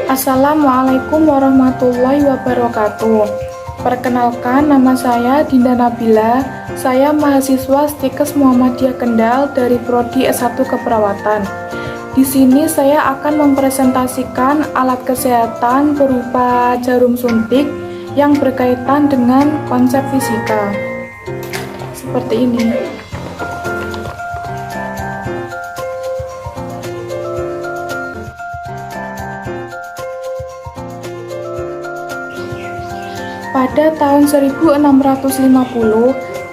Assalamualaikum warahmatullahi wabarakatuh. Perkenalkan, nama saya Dinda Nabila. Saya mahasiswa Stikes Muhammadiyah Kendal dari Prodi S1 Keperawatan. Di sini saya akan mempresentasikan alat kesehatan berupa jarum suntik yang berkaitan dengan konsep fisika. Seperti ini. Pada tahun 1650,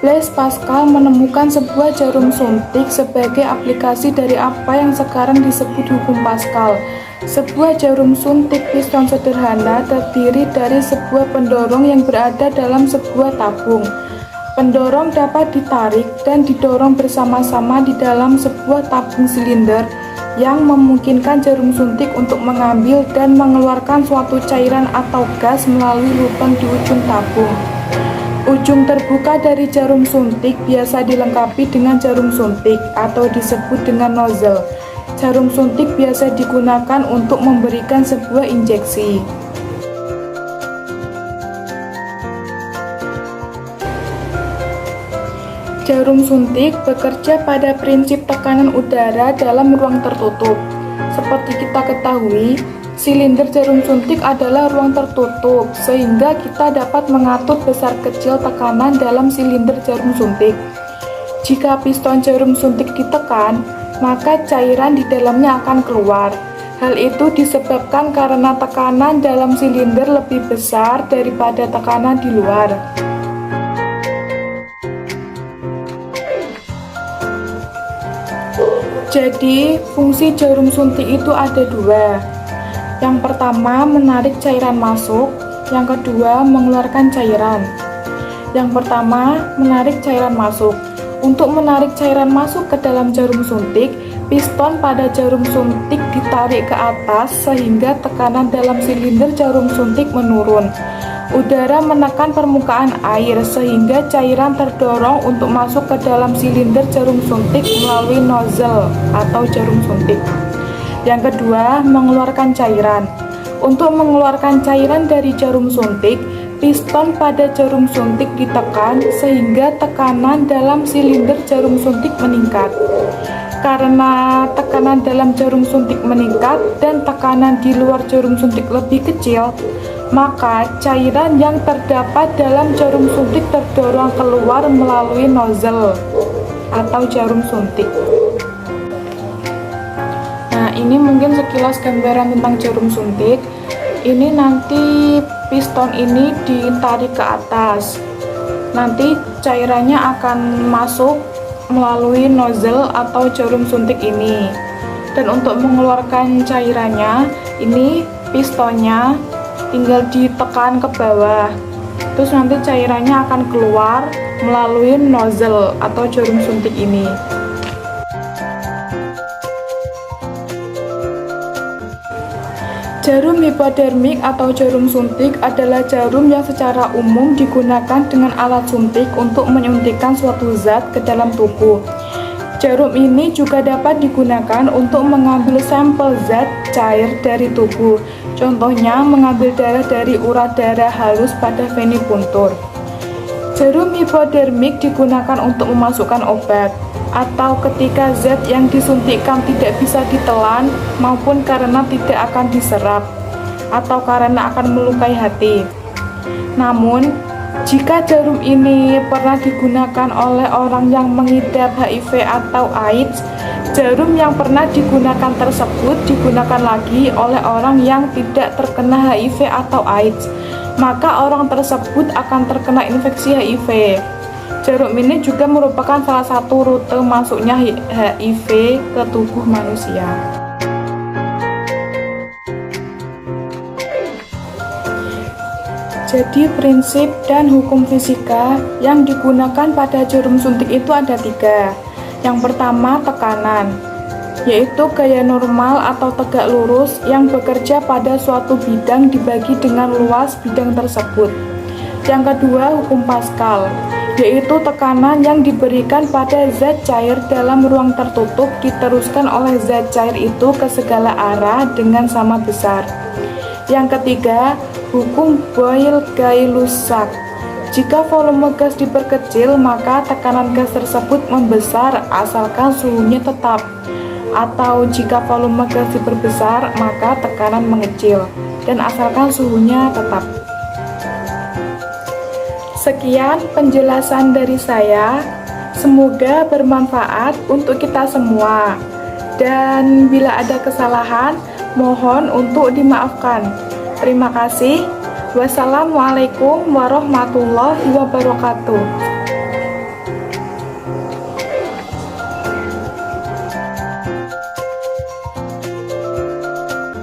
Blaise Pascal menemukan sebuah jarum suntik sebagai aplikasi dari apa yang sekarang disebut hukum Pascal. Sebuah jarum suntik piston sederhana terdiri dari sebuah pendorong yang berada dalam sebuah tabung. Pendorong dapat ditarik dan didorong bersama-sama di dalam sebuah tabung silinder yang memungkinkan jarum suntik untuk mengambil dan mengeluarkan suatu cairan atau gas melalui lubang di ujung tabung. Ujung terbuka dari jarum suntik biasa dilengkapi dengan jarum suntik atau disebut dengan nozzle. Jarum suntik biasa digunakan untuk memberikan sebuah injeksi. Jarum suntik bekerja pada prinsip tekanan udara dalam ruang tertutup. Seperti kita ketahui, silinder jarum suntik adalah ruang tertutup, sehingga kita dapat mengatur besar kecil tekanan dalam silinder jarum suntik. Jika piston jarum suntik ditekan, maka cairan di dalamnya akan keluar. Hal itu disebabkan karena tekanan dalam silinder lebih besar daripada tekanan di luar. Jadi, fungsi jarum suntik itu ada dua. Yang pertama, menarik cairan masuk. Yang kedua, mengeluarkan cairan. Yang pertama, menarik cairan masuk. Untuk menarik cairan masuk ke dalam jarum suntik, piston pada jarum suntik ditarik ke atas sehingga tekanan dalam silinder jarum suntik menurun. Udara menekan permukaan air sehingga cairan terdorong untuk masuk ke dalam silinder jarum suntik melalui nozzle atau jarum suntik. Yang kedua, mengeluarkan cairan. Untuk mengeluarkan cairan dari jarum suntik, piston pada jarum suntik ditekan sehingga tekanan dalam silinder jarum suntik meningkat. Karena tekanan dalam jarum suntik meningkat dan tekanan di luar jarum suntik lebih kecil, maka cairan yang terdapat dalam jarum suntik terdorong keluar melalui nozzle atau jarum suntik. Nah, ini mungkin sekilas gambaran tentang jarum suntik. Ini nanti piston ini ditarik ke atas. Nanti cairannya akan masuk melalui nozzle atau jarum suntik ini. Dan untuk mengeluarkan cairannya, ini pistonnya tinggal ditekan ke bawah, terus nanti cairannya akan keluar melalui nozzle atau jarum suntik ini. Jarum hipodermik atau jarum suntik adalah jarum yang secara umum digunakan dengan alat suntik untuk menyuntikkan suatu zat ke dalam tubuh. Jarum ini juga dapat digunakan untuk mengambil sampel zat cair dari tubuh. Contohnya, mengambil darah dari urat darah halus pada venipuntur. Jarum hipodermik digunakan untuk memasukkan obat, atau ketika zat yang disuntikkan tidak bisa ditelan maupun karena tidak akan diserap, atau karena akan melukai hati. Namun, jika jarum ini pernah digunakan oleh orang yang mengidap HIV atau AIDS, jarum yang pernah digunakan tersebut digunakan lagi oleh orang yang tidak terkena HIV atau AIDS, maka orang tersebut akan terkena infeksi HIV. Jarum ini juga merupakan salah satu rute masuknya HIV ke tubuh manusia. Jadi prinsip dan hukum fisika yang digunakan pada jarum suntik itu ada tiga. Yang pertama, tekanan, yaitu gaya normal atau tegak lurus yang bekerja pada suatu bidang dibagi dengan luas bidang tersebut. Yang kedua, hukum Pascal, yaitu tekanan yang diberikan pada zat cair dalam ruang tertutup diteruskan oleh zat cair itu ke segala arah dengan sama besar. Yang ketiga, hukum Boyle-Gay-Lussac. Jika volume gas diperkecil, maka tekanan gas tersebut membesar asalkan suhunya tetap. Atau jika volume gas diperbesar, maka tekanan mengecil dan asalkan suhunya tetap. Sekian penjelasan dari saya. Semoga bermanfaat untuk kita semua. Dan bila ada kesalahan, mohon untuk dimaafkan. Terima kasih. Wassalamualaikum warahmatullahi wabarakatuh.